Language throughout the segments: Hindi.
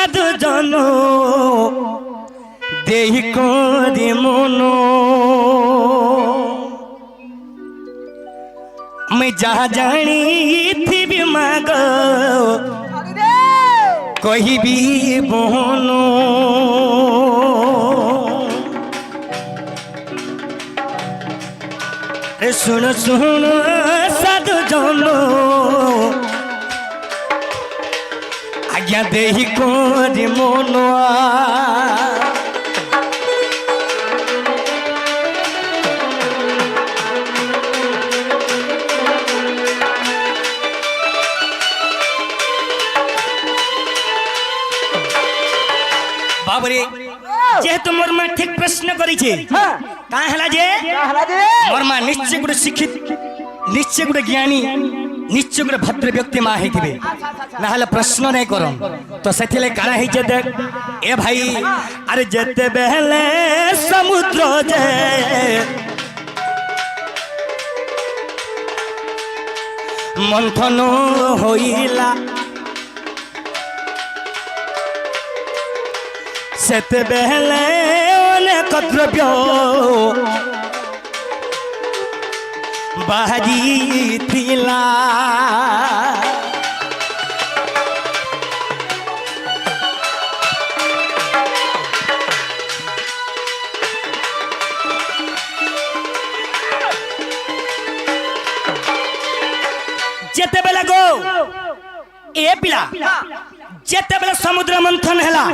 সাধু জন দেহি করি মন আমি যাহা জানিথিবি মাগ কহিবি বহন শুন শুন সাধু জন আজ্ঞা দেহি করি মন বাবরে যেহেতু মোর মা ঠিক প্রশ্ন করেছে কাঁ হেলা যে মোর মা নিশ্চয় গোটে শিক্ষিত নিশ্চয় গোটে জ্ঞানী নিশ্চয় গোটে ভদ্র ব্যক্তি মা হইতিবে না হলে প্রশ্ন নাই কর তো সেথিলে কারা হইছে দেখ এ ভাই আরে যেতে বেলে সমুদ্র যে মন্থন হইলা সেতেবেলে অনেক দ্রব্য বাহারিলা যেতেবেলে গো এ পিলা যেতেবেলে সমুদ্র মন্থন হেলা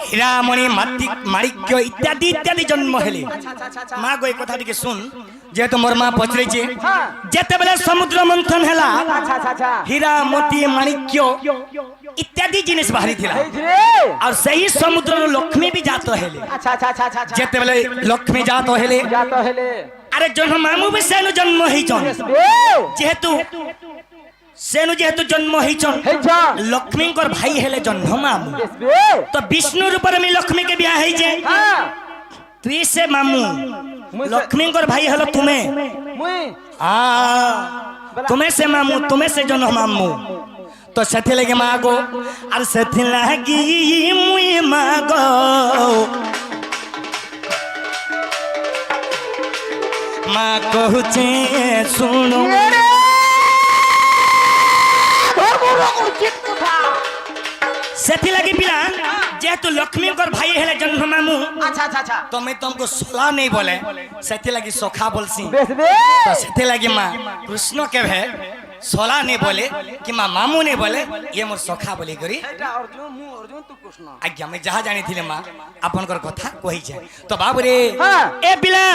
হীরামণি মাণিক্য ইত্যাদি ইত্যাদি জন্ম হেলে মা গো এই কথা টিকে শুন যেহেতু মোর মা পচরেছে যেতেবেলে সমুদ্র মন্থন হেলা হীরামতি মাণিক্য ইত্যাদি জিনিস বাহারি থিলা আর সেই সমুদ্র লক্ষ্মী भी जात हेले যেতেবেলে লক্ষ্মী जात हेले আরে জন্ম মামু भी সেनु জন্ম হইছন যেহেতু সেনু যেহেতু জন্ম হইছন লক্ষ্মীঙ্কর ভাই হেলে জন্ম মামু তো বিষ্ণুর উপরে আমি লক্ষ্মীকে বিয়া হইছে তুই সে মামু লক্ষ্মীঙ্কর ভাই হলো তুমি তুমি সে মামু তুমি সে জন্ম মামু তো সেথি লাগে মাগো আর সেথি লাগি মুই মাগো মা কহুছে শুনো সেথি লাগি পিলা যেহেতু লক্ষ্মীঙ্কর ভাই হেলে জন্ম মামু তুমি तुमको सोला नहीं बोले सेथि लगी सोखा बोलसी तो सेथि लगी मां कृष्ण के भे सोला नहीं बोले कि मां मामू नहीं बोले ये मोर सोखा बोली करी अर्जुन तू कृष्ण आज्ञा मैं जहां जानी थिले मां आपनकर कथा कहि जाय तो बाबू रे ए बिला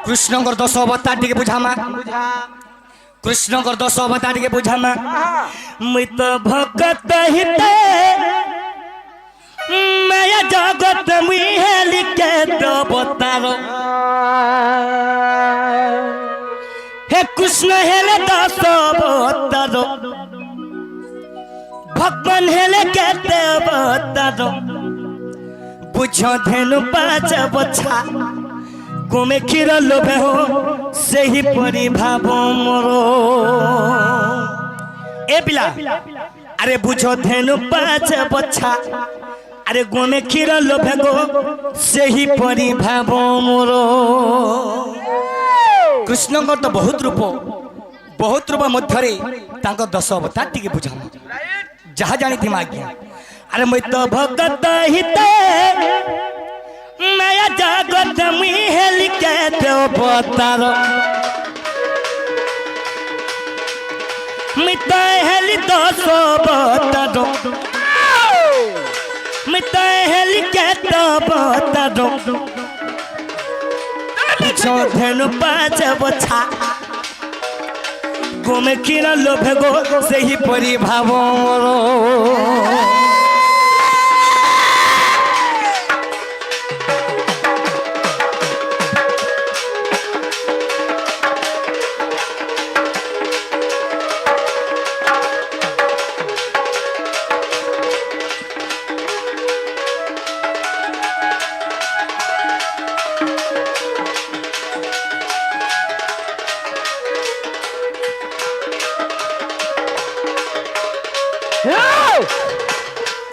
कृष्णकर 10 अवतार टिके बुझा मां कृष्णकर 10 अवतार टिके बुझा मां मैं तो भक्त हिते माया जगत मुहे लिखे तो बतारो हे कृष्ण हेले 10 अवतारो भगवान हेले केते अवतारो बुझो धेनु 5 बछा गोमे क्षीर लोभे हो से ही परि भाव मोरो ए पिला अरे बुझो धेनु 5 बछा अरे गोमे क्षीर लोभे गो से ही परि भाव मोरो कृष्ण तो बहुत रूप मध्यरे तांको 10 अवतार टिके बुझा जहा जानी थी आज्ञा अरे मैं तो भगत हिते माया जगत मुहे लिखे तो बतारो मैं तो हेली 10 अवतारो मैं तो हेली के तो बतारो जो धेनु 5 बछा गोमे क्षीर लोभे गो से ही परि भाव मोरो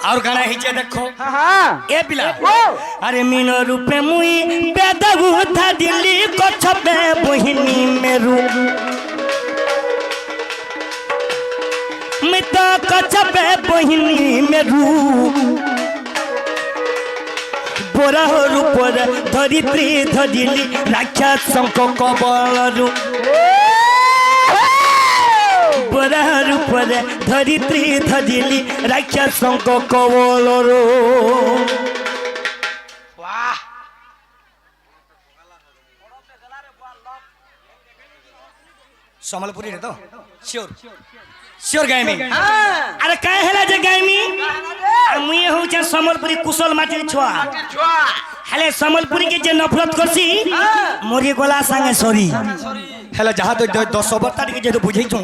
और गाना हिचे देखो हाँ ए पिला अरे मीन रूपे मुई बेदगु था दिल्ली को छपे बहिनी मेरू मित को छपे बहिनी मेरू बोरा रूपर धरित्री धरिली राक्षस कबलरू बोरा रूपर धरित्री धरिली राक्षस कबलरू समलपुरी रे तो श्योर श्योर गायमी अरे काहे हला जे गायमी मुई हो जे समलपुरी कुशल माटी छुआ हेले समलपुरी के जे नफरत करसी मोरी गला संगे सॉरी हेले जहा तो 10 बर्ता के जे तो बुझै छु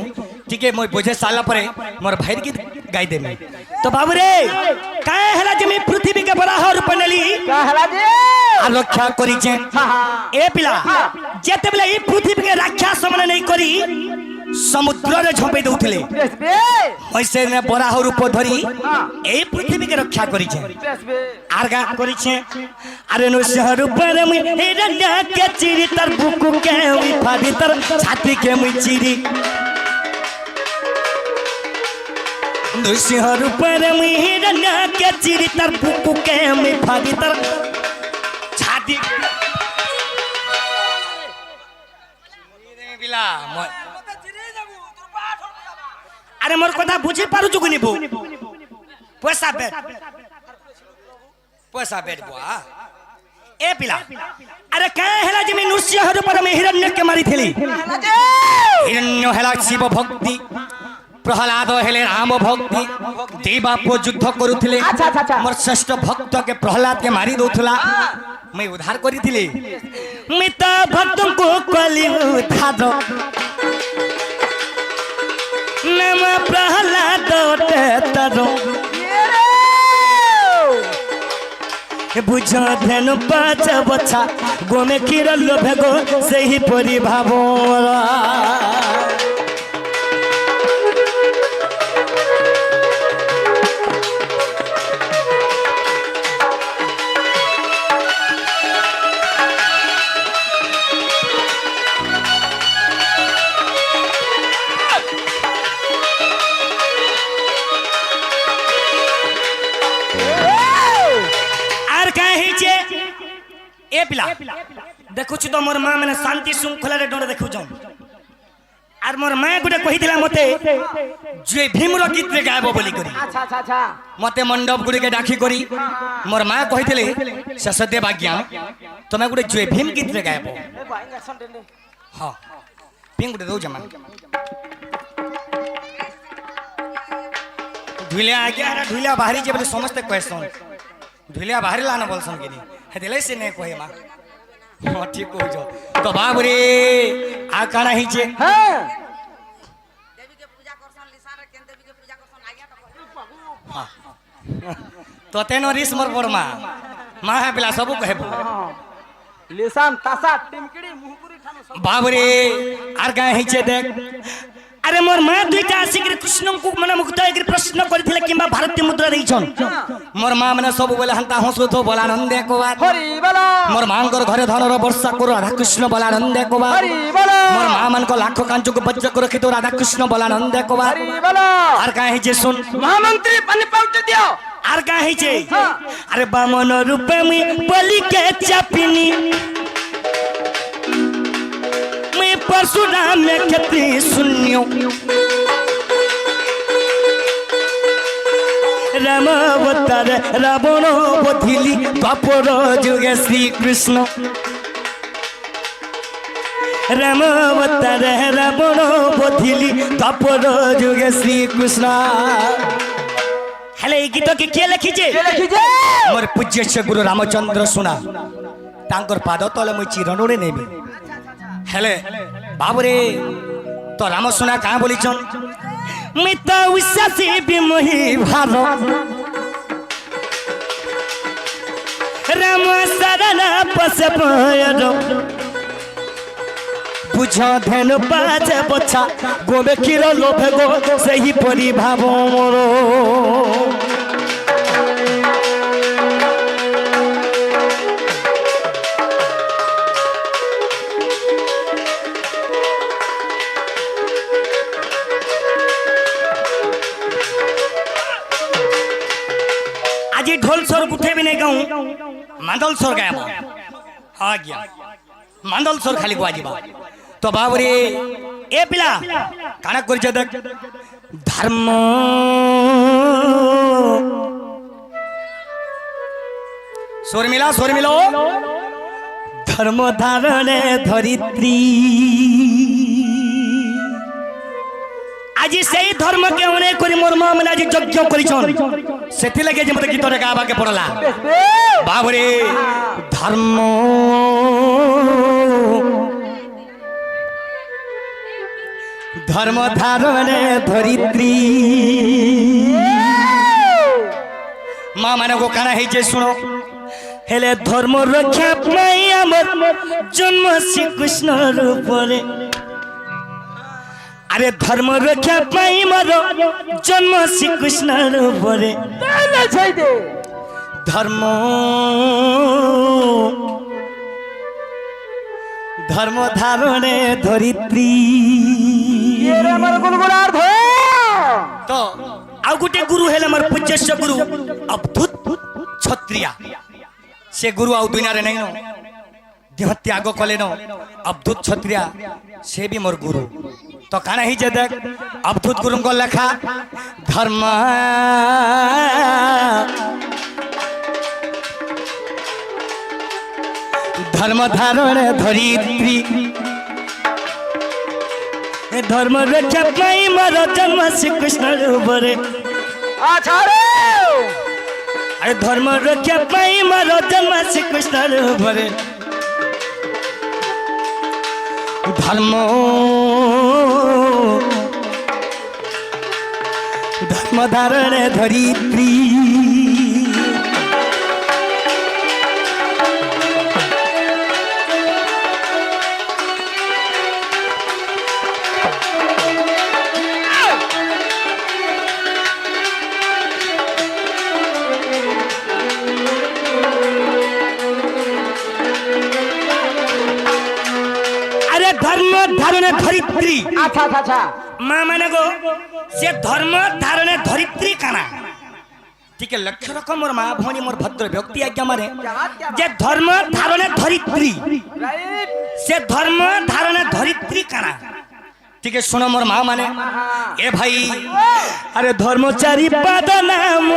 ठीक है मोय बुझे साला परे मोर भाई के गाय देमी तो बाबू रे काहे हला जे मैं पृथ्वी के बराबर बनली का हला जे आलोक्षा करी छे ए पिला जेते बेले ई पृथ्वी के रक्षा समन नहीं करी समुद्र रे झोपे दउथले वैसे ने बराह रूप धरी ए पृथ्वी के रक्षा करी छे आरगा करी छे अरे नो शहर पर में हिरण्य के चिरी तर बुकु के हुई फाड़ी तर छाती के मुई चिरी नो शहर पर में हिरण्य के चिरी तर बुकु के हुई फाड़ी तर छाती बिला अरे मोर कथा बुझी पारु छु कनी बो पैसा बेट बुआ ए पिला अरे काहे हला जे मैं नृसिंह हर पर में हिरण्य के मारी थेली हिरण्य हला शिव भक्ति प्रहलाद हेले राम भक्ति देवा को युद्ध करूथिले मोर श्रेष्ठ भक्त के प्रहलाद के मारी दोथला मैं उद्धार करी थिले मित भक्त को कली उद्धार नम प्रहलाद तरो बुझ धेनु पाच बछा गोमे किरल भेगो सही परि भावरा ए पिला देखु छु तो मोर मां माने शांति श्रृंखला रे डोर देखु छन आर मोर मां गुटे कहि दिला मते जे भीमरो गीत रे गायबो बोली करी अच्छा मते मंडप गुडी के डाकी करी मोर मां कहिथिले ससदेव आज्ञा तमे गुटे जे भीम गीत रे गायबो हां पिंग गुटे दो जमान ढुलिया आज्ञा रा ढुलिया बाहरी जे बोले समस्त कहसन ढुलिया बाहरी लाना बोलसन केनी हेले से ने कोहे मा हां ठीक हो जो तो बाबू रे आ काना ही छे हां देवी के पूजा करसन लिसान रे केन देवी के पूजा करसन आज्ञा तो तो तेनो रिस मोर बरमा मा है बिला सब कहबो लिसान तासा टिमकिड़ी मुहपुरी ठानो बाबू रे आर गा ही छे देख अरे मोर मां दुईटा आसिक कृष्ण को मन मुक्त एक प्रश्न करथिले किबा भारतीय मुद्रा रही छन मोर मां माने सब बोले हंता हंसो तो बोला आनंदे को बात हरि बोला मोर मांगर घरे धनर वर्षा को राधा कृष्ण बोला आनंदे को बात हरि बोला मोर मां मन को लाखों कांचो को बज्ज को रखी तो राधा कृष्ण बोला आनंदे को बात हरि बोला आर काहे जे सुन महामंत्री बन पाउट दियो आर काहे जे अरे बामन रूपे में बलि के चापिनी परशुराम में क्षत्रि शून्यो राम अवतार रावण बधिली द्वापर जुगे श्री कृष्ण राम अवतार रावण बधिली द्वापर जुगे श्री कृष्ण हेले गीत के किए लिखिजे मोर पूज्य से गुरु रामचंद्र सुना तांकर पाद तले मुई चिरणोरे नेबी हेले बाबू रे तो राम सुना कहाँ बोली चन मित उषासी बिमोही भार राम शरण पस पयर बुझ धेनु पाच बछा गोबे क्षीर लोभे गो सही परि भाव मोर আজি ঢোল স্বর উঠে भी नहीं गाऊं मांदल स्वर गायबा हाँ गया मांदल स्वर खाली गुआजिबा तो बाबरे ए पिला काना कर देख धर्म स्वर मिलो धर्म धारणे धरित्री आज से धर्म के अनेक करी मोर मां मैंने आज यज्ञ करिछन सेति लगे जे मते गीत रे गाबा के पड़ला बाबरे धर्म धर्म धारणे धरित्री मां माने को काना है जे सुनो हेले धर्म रक्षा पाई हमर जन्म श्री कृष्ण रूपरे अरे धर्म रक्षा पाई मोर जन्म श्री कृष्ण रूपरे धर्म धर्म धारणे धरित्री तो आउ गोटे गुरु हेले मोर पूज्यस्य गुरु अवधूत क्षत्रिया से गुरु आउ दुनिया रे नहीं नो देह त्याग कले नो अवधूत क्षत्रिया से भी मोर गुरु तो काना ही जे देख अवधूत गुरु को लेखा धर्म धर्म धारण धरित्री धर्म रक्षा पाई मोर जन्म श्री कृष्ण रूपरे अरे धर्म रक्षा पाई मोर जन्म श्री कृष्ण रूपरे धर्म धर्म धारण धरित्री धर्म धारण धरित्री अच्छा अच्छा अच्छा मां माने गो से धर्म धारण धरित्री काना ठीक है लक्ष्य रखो मोर मां भणी मोर भद्र व्यक्ति आज्ञा माने जे धर्म धारण धरित्री से धर्म धारण धरित्री काना ठीक है सुनो मोर मां माने ए भाई अरे धर्मचारी पद नाम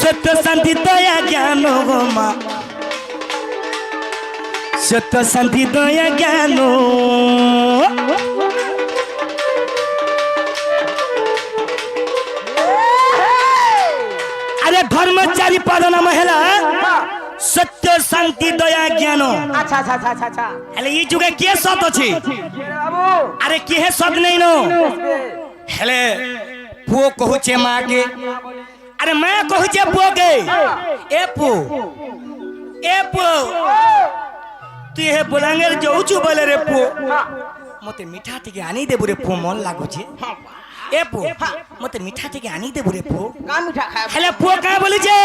सत्य शांति दया ज्ञान गो मां सत्य शांति दया ज्ञान अरे धर्मचारी पद नाम हेला सत्य शांति दया ज्ञान अच्छा अच्छा अच्छा अच्छा हेले ई जुगे के शब्द अछि अरे के है शब्द नहीं नो हेले पो कहूचे मां के अरे मैं कहू जे पोगे ए पो तू हे बोलांगे जोचू बोले रे पो मते मिठा टिके आनी देबु रे पो मन लागो छे ए पो मते मिठा टिके आनी देबु रे पो का मिठा खाए हेले पो का बोली छे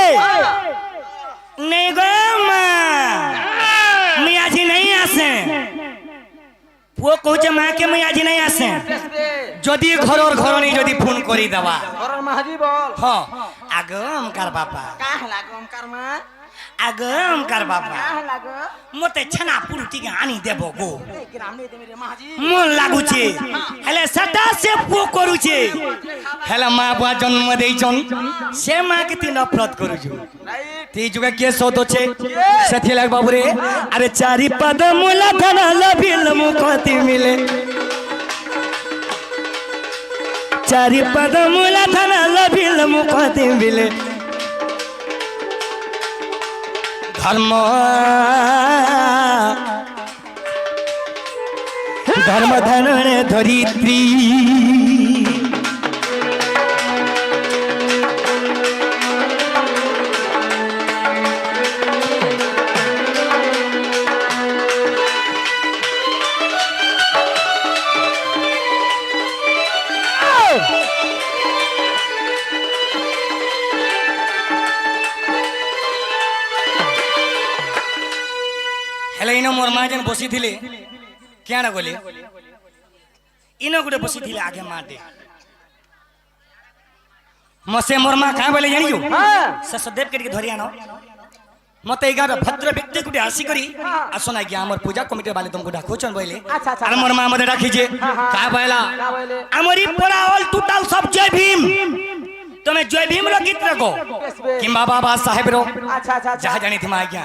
नहीं गो मां मियाँ जी नहीं आसे पो कहू जे मां के मियाँ जी नहीं आसे जदि घरर घरनी जदि फोन करी दवा घरर महाजी बोल हां आगम कर बापा का लागम कर मां आगम कर बापा का लाग मते छना पुरुटी के आनी देबो गो ग्राम नहीं दे मेरे महाजी मन लागु छे हेले सदा से पो करू छे हेले मां बुआ जन्म देई छन से मां के ती नफरत करू छु ती जुगे के सोतो छे सेथि लाग बाबू रे अरे चारि पद मूला धन लबिल मुखति मिले चारि पद मूला धन लबिल मुखति मिले धर्म धर्म धरण धरित्री हेले इन मोर माँ जन बसी थिले क्या ना बोले इनो गुटे बसी थिले आगे माटे मसे मोर मां का बोले जानियो हां ससदेव के धरि आनो मते 11 भद्र व्यक्ति गुटे आसी करी आसना कि हमर पूजा कमिटी वाले तुमको डाकोचन बोले अच्छा, अच्छा। अरे मोर मां मते राखी जे का बोला का बोले हमरी पड़ा ऑल टोटल सब जय भीम तुम्हें जय भीम रो गीत रखो किस बे? कि मां बाबा साहेब रो अच्छा अच्छा अच्छा जहाँ जानी थी मां आज्ञा